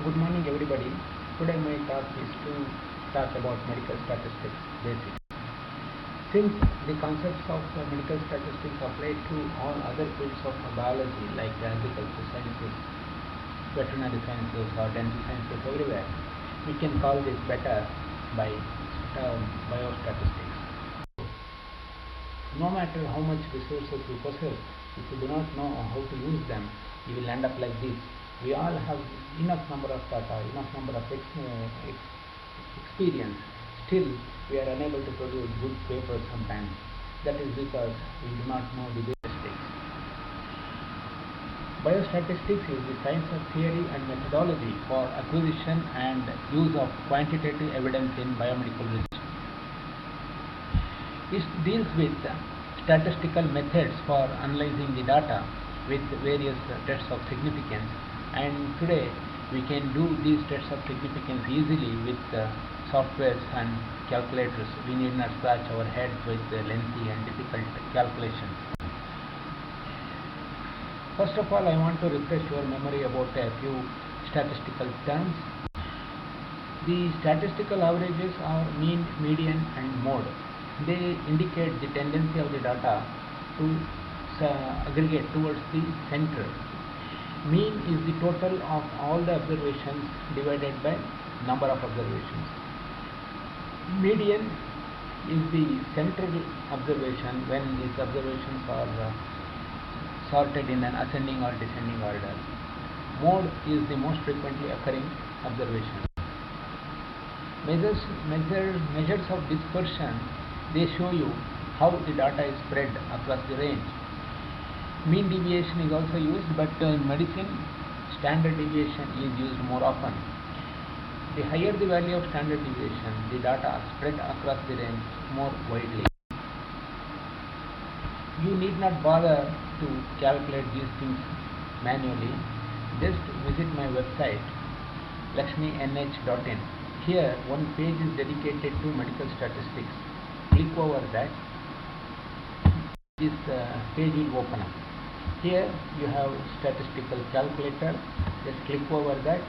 Good morning everybody. Today my talk is to talk about medical statistics basics. Since the concepts of medical statistics apply to all other fields of biology like agriculture sciences, veterinary sciences or dental sciences everywhere, we can call this better by biostatistics. No matter how much resources you possess, if you do not know how to use them, you will end up like this. We all have enough number of data, enough number of experience. Still, we are unable to produce good papers sometimes. That is because we do not know the basics. Biostatistics is the science of theory and methodology for acquisition and use of quantitative evidence in biomedical research. It deals with statistical methods for analyzing the data with various tests of significance, and today we can do these tests of significance easily with softwares and calculators. We need not scratch our heads with lengthy and difficult calculations. First of all, I want to refresh your memory about a few statistical terms. The statistical averages are mean, median and mode. They indicate the tendency of the data to aggregate towards the center. Mean is the total of all the observations divided by number of observations. Median is the central observation when these observations are sorted in an ascending or descending order. Mode is the most frequently occurring observation. Measures of dispersion, they show you how the data is spread across the range. Mean deviation is also used, but in medicine, standard deviation is used more often. The higher the value of standard deviation, the data spread across the range more widely. You need not bother to calculate these things manually. Just visit my website lakshminh.in. Here one page is dedicated to medical statistics. Click over that. This page will open up. Here you have statistical calculator. Just click over that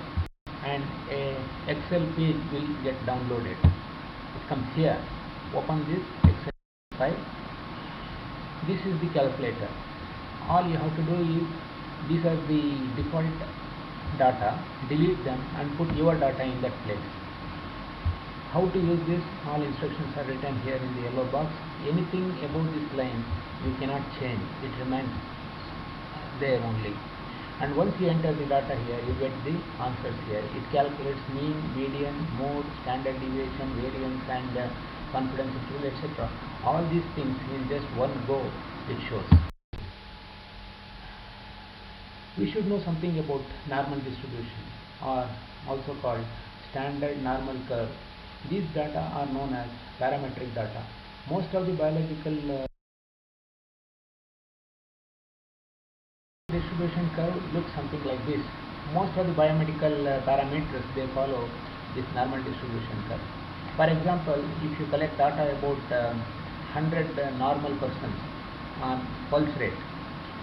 and a Excel page will get downloaded. It comes here. Open this Excel file. This is the calculator. All you have to do is, these are the default data. Delete them and put your data in that place. How to use this? All instructions are written here in the yellow box. Anything above this line you cannot change. It remains there only. And once you enter the data here, you get the answers here. It calculates mean, median, mode, standard deviation, variance and confidence interval, etc. All these things in just one go it shows. We should know something about normal distribution, or also called standard normal curve. These data are known as parametric data. Most of the biological distribution curve looks something like this. Most of the biomedical parameters, they follow this normal distribution curve. For example, if you collect data about 100 normal persons on pulse rate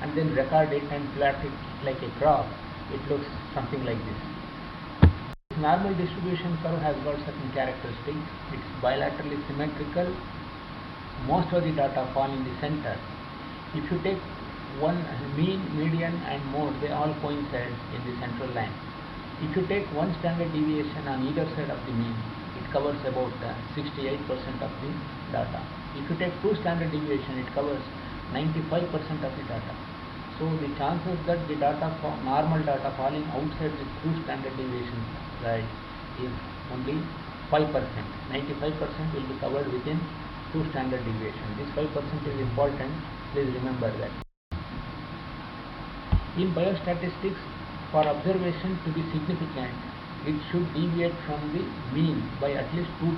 and then record it and plot it like a graph, it looks something like this. Normal distribution curve has got certain characteristics. It's bilaterally symmetrical. Most of the data fall in the center. If you take one mean, median and mode, they all coincide in the central line. If you take one standard deviation on either side of the mean, it covers about 68% of the data. If you take two standard deviation, it covers 95% of the data. So the chances that the data normal data falling outside the two standard deviations right is only 5%. 95% will be covered within two standard deviations. This 5% is important. Please remember that. In biostatistics, for observation to be significant, it should deviate from the mean by at least two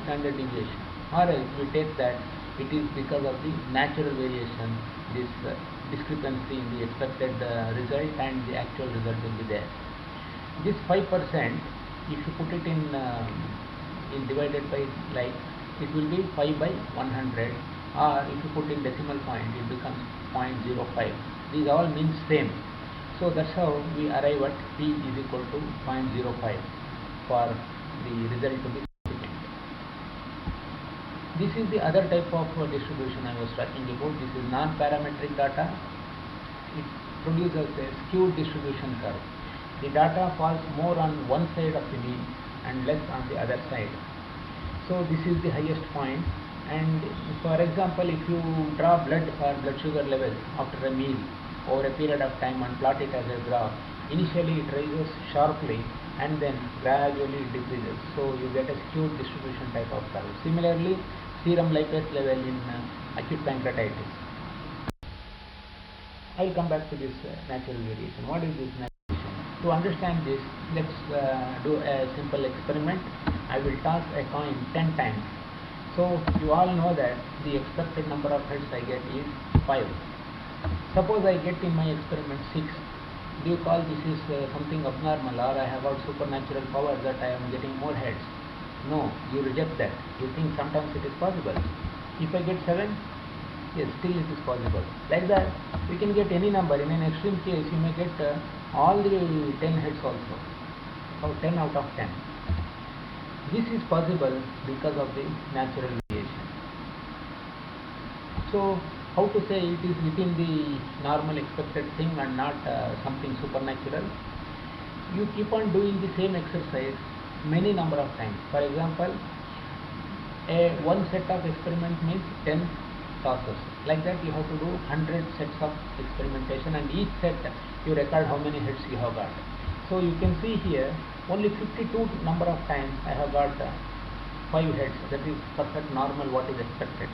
standard deviations. Or else we take that it is because of the natural variation, this discrepancy in the expected result and the actual result will be there. This 5%, if you put it in divided by, like, it will be 5 by 100, or if you put in decimal point, it becomes 0.05. These all means same. So that's how we arrive at P is equal to 0.05 for the result to be significant. This is the other type of distribution I was talking about. This is non-parametric data. It produces a skewed distribution curve. The data falls more on one side of the mean and less on the other side. So this is the highest point. And for example, if you draw blood sugar level after a meal over a period of time and plot it as a graph, initially it rises sharply and then gradually decreases. So you get a skewed distribution type of curve. Similarly, serum lipase level in acute pancreatitis. I will come back to this natural variation. What is this natural variation? To understand this, let's do a simple experiment. I will toss a coin 10 times. So you all know that the expected number of heads I get is 5. Suppose I get in my experiment 6. Do you call this is something abnormal, or I have got supernatural power that I am getting more heads? No, you reject that. You think sometimes it is possible. If I get 7, yes, still it is possible. Like that, we can get any number. In an extreme case, you may get all the 10 heads also, or 10 out of 10. This is possible because of the natural variation. So, how to say it is within the normal expected thing and not something supernatural? You keep on doing the same exercise many number of times. For example, one set of experiment means 10 tosses. Like that, you have to do 100 sets of experimentation, and each set you record how many hits you have got. So you can see here only 52 number of times I have got 5 hits. That is perfect normal what is expected.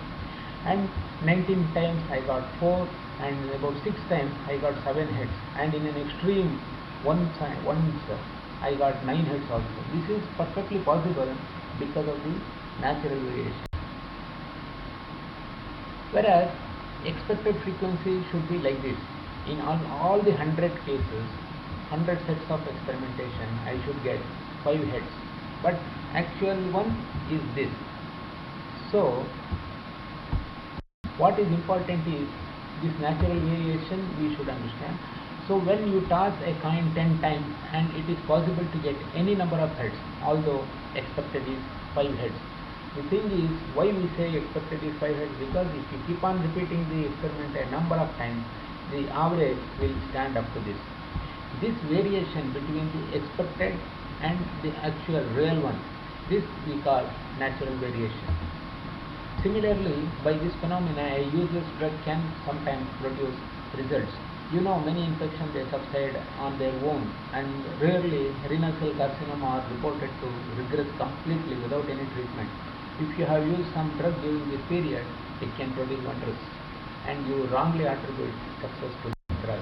And 19 times I got 4, and about 6 times I got 7 hits. And in an extreme once I got 9 hits also. This is perfectly possible because of the natural variation. Whereas expected frequency should be like this. In all the 100 cases, 100 sets of experimentation, I should get 5 hits. But actual one is this. So what is important is this natural variation we should understand. So when you toss a coin 10 times and it is possible to get any number of heads, although expected is 5 heads. The thing is, why we say expected is 5 heads? Because if you keep on repeating the experiment a number of times, the average will stand up to this. This variation between the expected and the actual real one, this we call natural variation. Similarly, by this phenomena, a user's drug can sometimes produce results. You know, many infections they subside on their own, and rarely renal cell carcinoma are reported to regress completely without any treatment. If you have used some drug during this period, it can produce wonders, and you wrongly attribute success to the drug.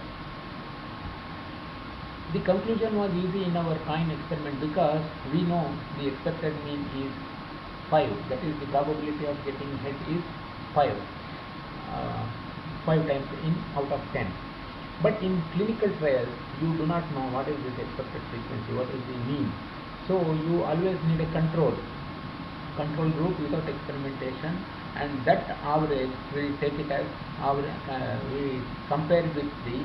The conclusion was easy in our coin experiment because we know the expected mean is 5. That is, the probability of getting head is 5. 5 times in out of 10. But in clinical trials, you do not know what is this expected frequency, what is the mean. So you always need a control group without experimentation, and that average we take it as we compare with the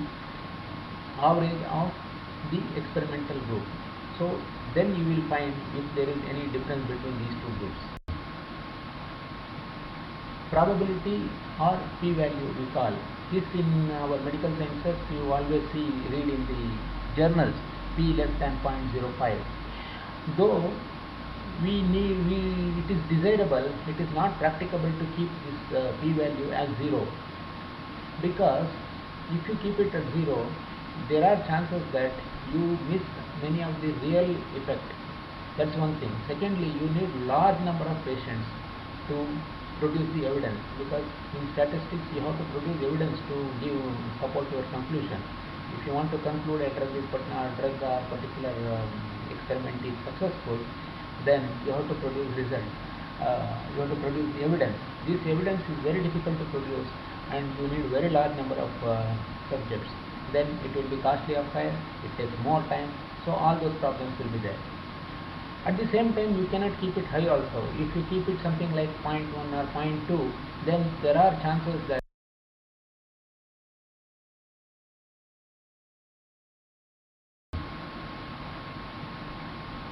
average of the experimental group. So then you will find if there is any difference between these two groups. Probability or p-value we call. This in our medical sciences you always read in the journals, p less than 0.05. Though it is desirable, it is not practicable to keep this p-value as 0, because if you keep it at 0, there are chances that you miss many of the real effect. That's one thing. Secondly, you need large number of patients to produce the evidence, because in statistics you have to produce evidence to support your conclusion. If you want to conclude a drug or particular experiment is successful, then you have to produce result. You have to produce the evidence. This evidence is very difficult to produce, and you need very large number of subjects. Then it will be costly affair, it takes more time, so all those problems will be there. At the same time, you cannot keep it high also. If you keep it something like 0.1 or 0.2, then there are chances that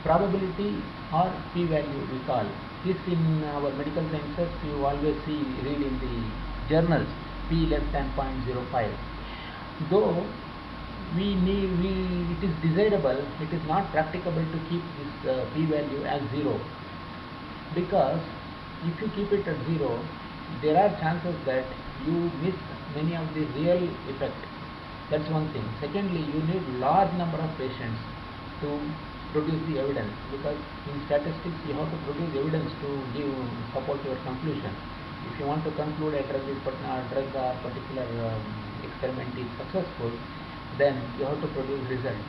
probability or p-value we call. This in our medical sciences you always read in the journals, p less than 0.05. Though it is desirable, it is not practicable to keep this p-value as 0, because if you keep it at 0, there are chances that you miss many of the real effect. That's one thing. Secondly, you need large number of patients to produce the evidence, because in statistics you have to produce evidence to support your conclusion. If you want to conclude a drug or particular experiment is successful, then you have to produce result.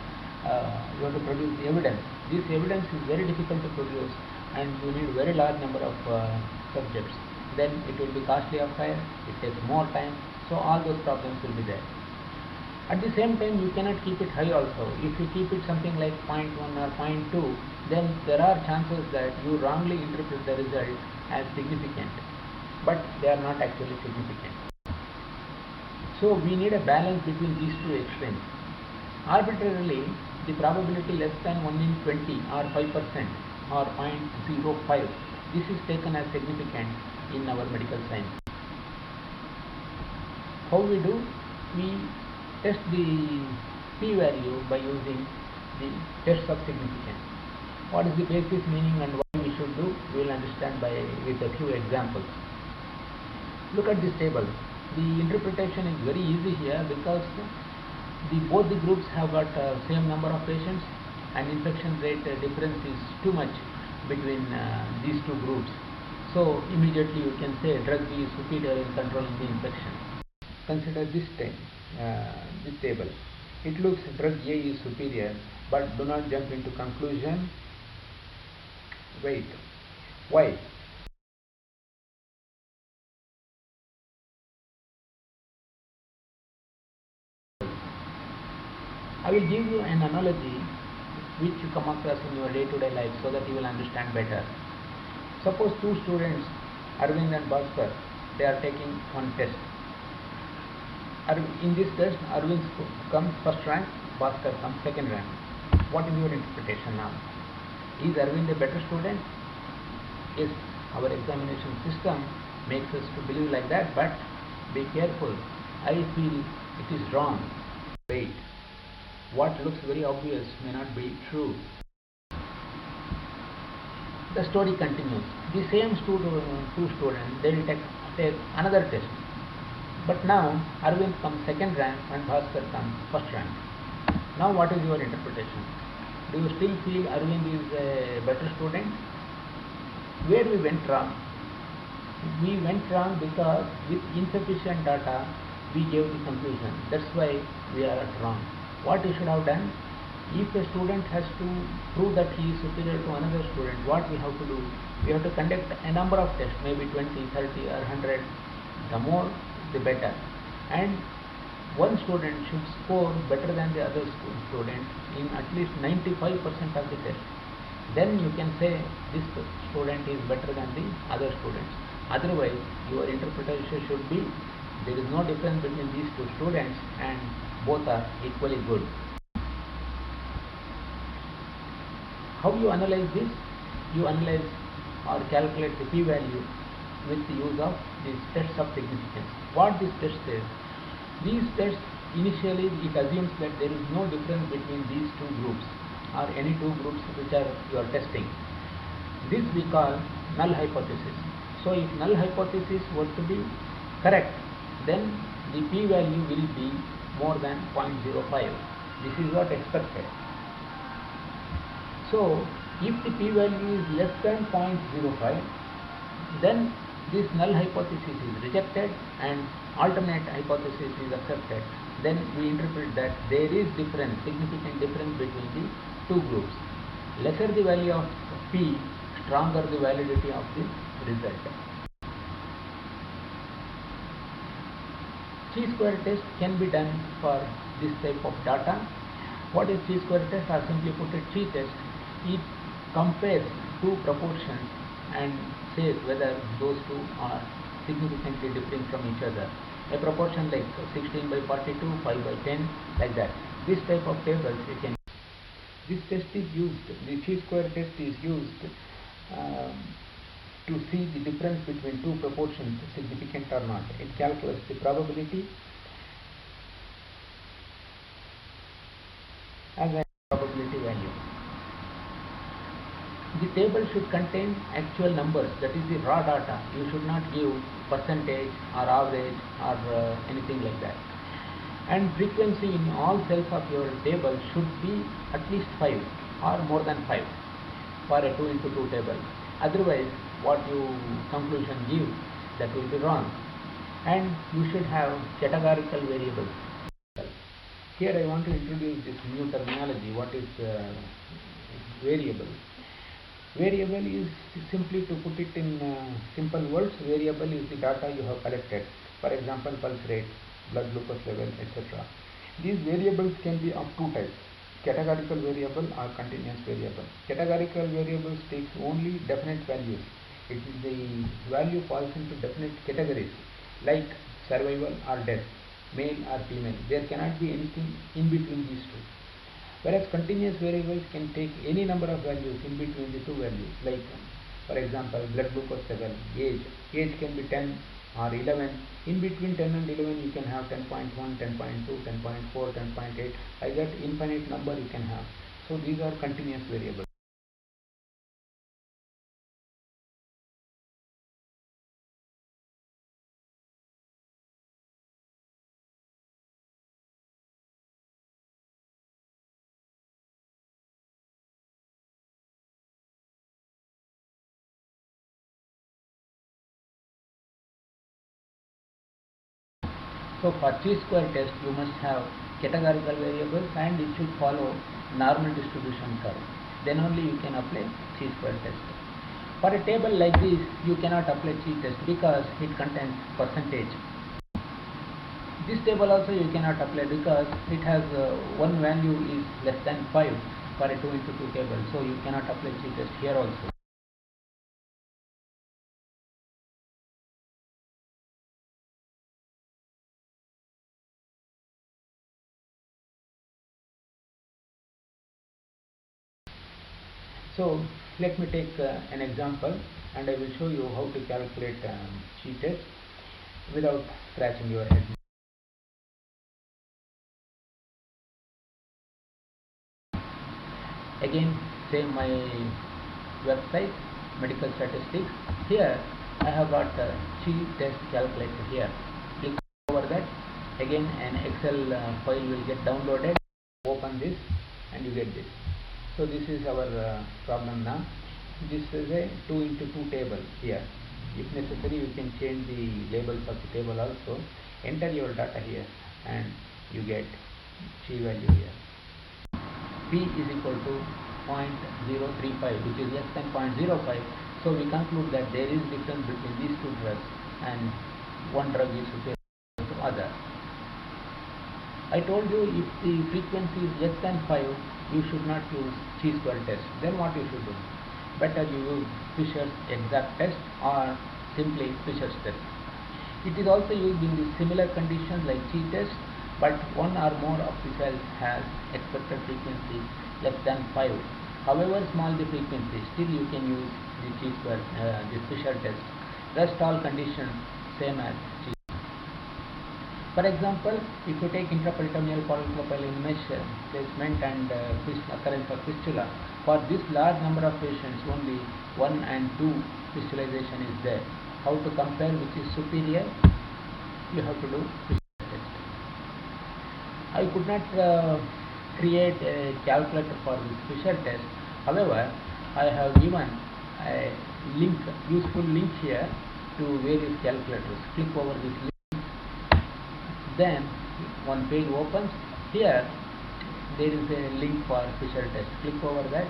You have to produce the evidence. This evidence is very difficult to produce, and you need very large number of subjects. Then it will be costly affair, it takes more time, so all those problems will be there. At the same time, you cannot keep it high also. If you keep it something like 0.1 or 0.2, then there are chances that you wrongly interpret the result as significant, but they are not actually significant. So we need a balance between these two extremes. Arbitrarily, the probability less than 1 in 20 or 5% or 0.05, this is taken as significant in our medical science. How we do? We test the p-value by using the test of significance. What is the basis, meaning, and what we should do, we will understand with a few examples. Look at this table. The interpretation is very easy here, because both the groups have got same number of patients, and infection rate difference is too much between these two groups. So immediately you can say drug B is superior in controlling the infection. Consider this table. It looks drug A is superior, but do not jump into conclusion. Wait. Why? I will give you an analogy which you come across in your day-to-day life, so that you will understand better. Suppose two students, Arvind and Bhaskar, they are taking one test. In this test, Arvind comes first rank, Bhaskar comes second rank. What is your interpretation now? Is Arvind a better student? Yes, our examination system makes us to believe like that, but be careful. I feel it is wrong. Wait. What looks very obvious may not be true. The story continues. The same two students, they will take another test. But now Arvind comes second rank and Bhaskar comes first rank. Now what is your interpretation? Do you still feel Arvind is a better student? Where we went wrong? We went wrong because with insufficient data we gave the conclusion. That's why we are wrong. What you should have done? If a student has to prove that he is superior to another student, what we have to do? We have to conduct a number of tests, maybe 20, 30 or 100. The more, the better. And one student should score better than the other student in at least 95% of the test. Then you can say this student is better than the other students. Otherwise, your interpretation should be there is no difference between these two students and both are equally good. How you analyze this? You analyze or calculate the p-value with the use of these tests of significance. What this test says? These tests, initially it assumes that there is no difference between these two groups or any two groups which you are testing. This we call null hypothesis. So if null hypothesis were to be correct, then the p-value will be more than 0.05. This is what expected. So if the p-value is less than 0.05, then this null hypothesis is rejected and alternate hypothesis is accepted. Then we interpret that there is significant difference between the two groups. Lesser the value of p, stronger the validity of the result. Chi-square test can be done for this type of data. What is chi-square test? Or simply put it, chi test. It compares two proportions and says whether those two are significantly differing from each other. A proportion like 16 by 42, 5 by 10, like that. This type of tables you can. This test is used, the chi-square test is used um, to see the difference between two proportions significant or not. It calculates the probability as a probability value. The table should contain actual numbers, that is the raw data. You should not give percentage or average or anything like that. And frequency in all cells of your table should be at least 5 or more than 5 for a 2 into 2 table. Otherwise, what you conclusion give, that will be wrong. And you should have categorical variables. Here I want to introduce this new terminology. What is variable? Variable is simply, to put it in simple words, variable is the data you have collected. For example, pulse rate, blood glucose level, etc. These variables can be of two types: categorical variable or continuous variable. Categorical variables takes only definite values. It is the value falls into definite categories like survival or death, male or female. There cannot be anything in between these two. Whereas continuous variables can take any number of values in between the two values, like for example blood glucose level, age. Age can be 10 or 11. In between 10 and 11 you can have 10.1, 10.2, 10.4, 10.8. Like that infinite number you can have. So these are continuous variables. So for chi-square test you must have categorical variables and it should follow normal distribution curve. Then only you can apply chi-square test. For a table like this you cannot apply chi-test because it contains percentage. This table also you cannot apply because it has one value is less than 5 for a 2 into 2 table. So you cannot apply chi-test here also. So let me take an example and I will show you how to calculate chi-test without scratching your head. Again, same my website, medical statistics. Here I have got chi-test calculator here. Click over that. Again an Excel file will get downloaded. Open this and you get this. So this is our problem now. This is a 2 into 2 table here. If necessary you can change the labels of the table also. Enter your data here and you get chi value here. P is equal to 0.035, which is less than 0.05. So we conclude that there is difference between these two drugs and one drug is superior to other. I told you if the frequency is less than 5, you should not use chi-square test. Then what you should do? Better you use Fisher's exact test or simply Fisher's test. It is also used in the similar conditions like chi-test, but one or more of the cells has expected frequency less than 5. However small the frequency, still you can use the chi-square, the Fisher test. Rest all conditions same as chi. For example, if you take intraperitoneal polypropylene mesh placement and occurrence of fistula, for this large number of patients only 1 and 2 fistulization is there. How to compare which is superior? You have to do Fisher test. I could not create a calculator for this Fisher test. However, I have given a link, useful link here to various calculators. Click over this link. Then one page opens. Here there is a link for Fisher test. Click over that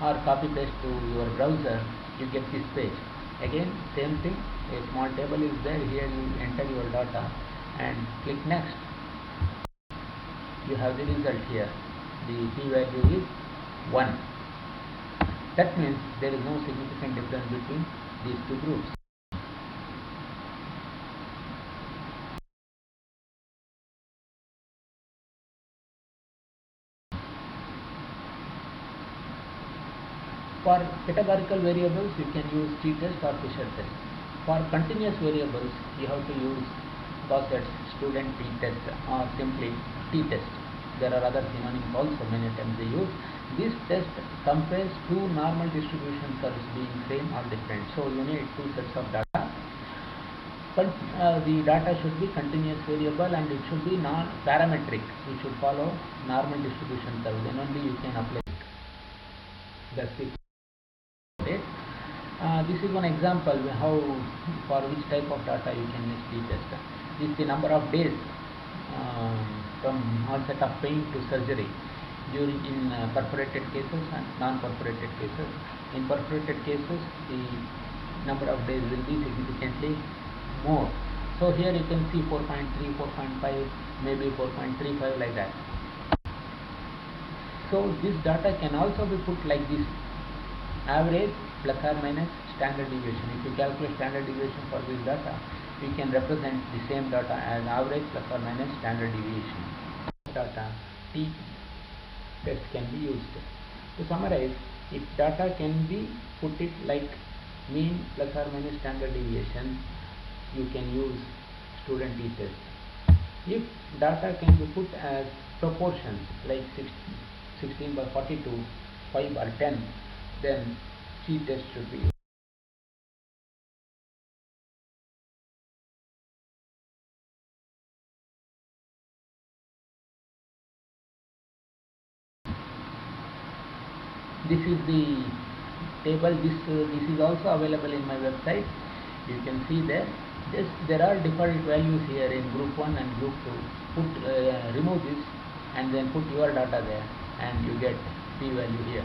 or copy paste to your browser. You get this page. Again same thing. A small table is there. Here you enter your data and click next. You have the result here. The p value is 1. That means there is no significant difference between these two groups. For categorical variables, you can use t-test or Fisher test. For continuous variables, you have to use Gauss-Seidel student t-test or simply t-test. There are other synonyms also many times they use. This test compares two normal distribution curves being same or different. So you need two sets of data. But the data should be continuous variable and it should be non-parametric. It should follow normal distribution curve. Then only you can apply it. That's it. This is one example how for which type of data you can use t-test. This is the number of days from onset of pain to surgery during in perforated cases and non-perforated cases. In perforated cases, the number of days will be significantly more. So here you can see 4.3, 4.5, maybe 4.35 like that. So this data can also be put like this: average plus or minus standard deviation. If you calculate standard deviation for this data, we can represent the same data as average plus or minus standard deviation. Data t-test can be used. To summarize, if data can be put it like mean plus or minus standard deviation, you can use student t-test. If data can be put as proportions like 16 by 42, 5 or 10, then t-test should be used. This is the table. This is also available in my website. You can see there. There are different values here in group 1 and group 2. Remove this and then put your data there, and you get p-value here.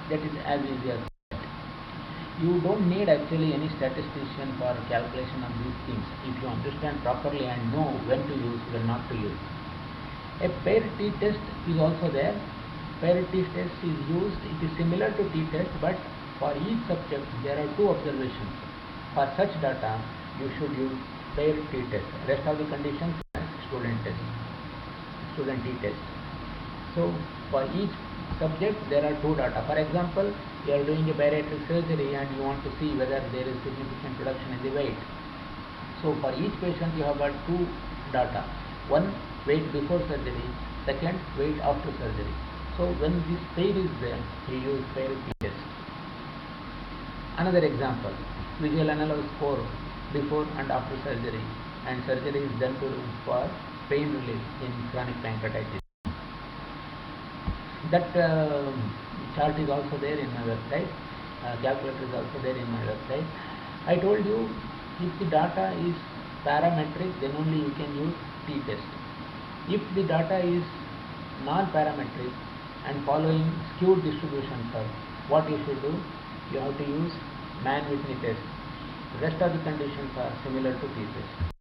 That is as easy as that. You don't need actually any statistician for calculation of these things if you understand properly and know when to use, when not to use. A pair t-test is also there. Pair t-test is used. It is similar to t-test, but for each subject there are two observations. For such data, you should use pair t-test. Rest of the conditions student test, student t-test. So for each subject there are two data. For example, you are doing a bariatric surgery and you want to see whether there is significant reduction in the weight. So for each patient you have got two data. One, weight before surgery. Second, weight after surgery. So when this pair is there, you use pair t-test. Another example, visual analog score before and after surgery, and surgery is done for pain relief in chronic pancreatitis. That chart is also there in my website. Calculator is also there in my website. I told you, if the data is parametric, then only you can use t-test. If the data is non-parametric and following skewed distribution curve, what you should do? You have to use Mann-Whitney test. The rest of the conditions are similar to t-test.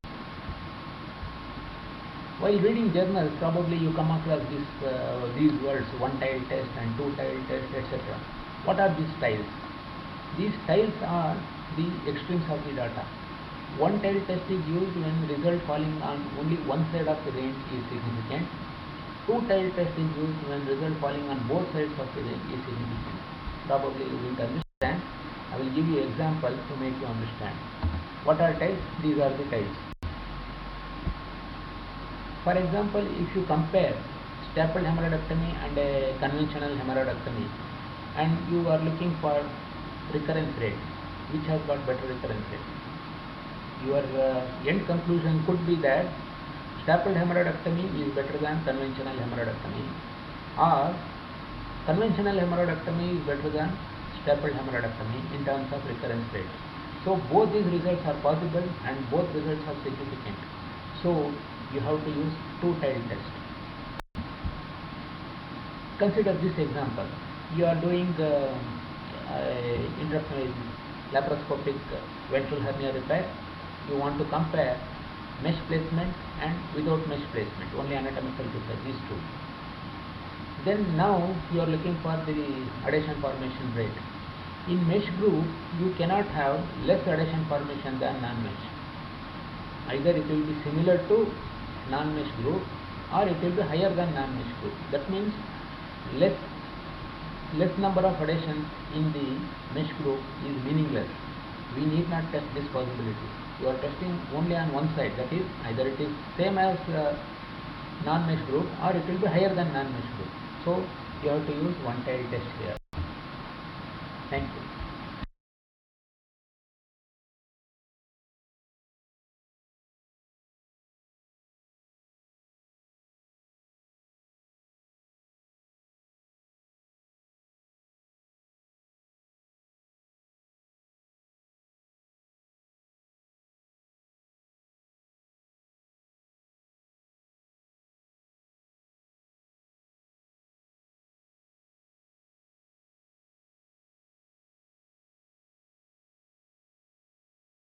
While reading journals, probably you come across these words: one-tile test and two-tile test, etc. What are these tiles? These tiles are the extremes of the data. One-tile test is used when result falling on only one side of the range is significant. Two-tile test is used when result falling on both sides of the range is significant. Probably you will understand. I will give you example to make you understand. What are tiles? These are the tiles. For example, if you compare stapled hemorrhoidectomy and a conventional hemorrhoidectomy, and you are looking for recurrence rate, which has got better recurrence rate, your end conclusion could be that stapled hemorrhoidectomy is better than conventional hemorrhoidectomy, or conventional hemorrhoidectomy is better than stapled hemorrhoidectomy in terms of recurrence rate. So both these results are possible and both results are significant. So you have to use two-tile test. Consider this example. You are doing laparoscopic ventral hernia repair. You want to compare mesh placement and without mesh placement, only anatomical repair, these two. Then now you are looking for the adhesion formation rate. In mesh group, you cannot have less adhesion formation than non-mesh. Either it will be similar to non-mesh group or it will be higher than non-mesh group. That means less less number of additions in the mesh group is meaningless. We need not test this possibility. You are testing only on one side, that is either it is same as non-mesh group or it will be higher than non-mesh group. So you have to use one tail test here. Thank you.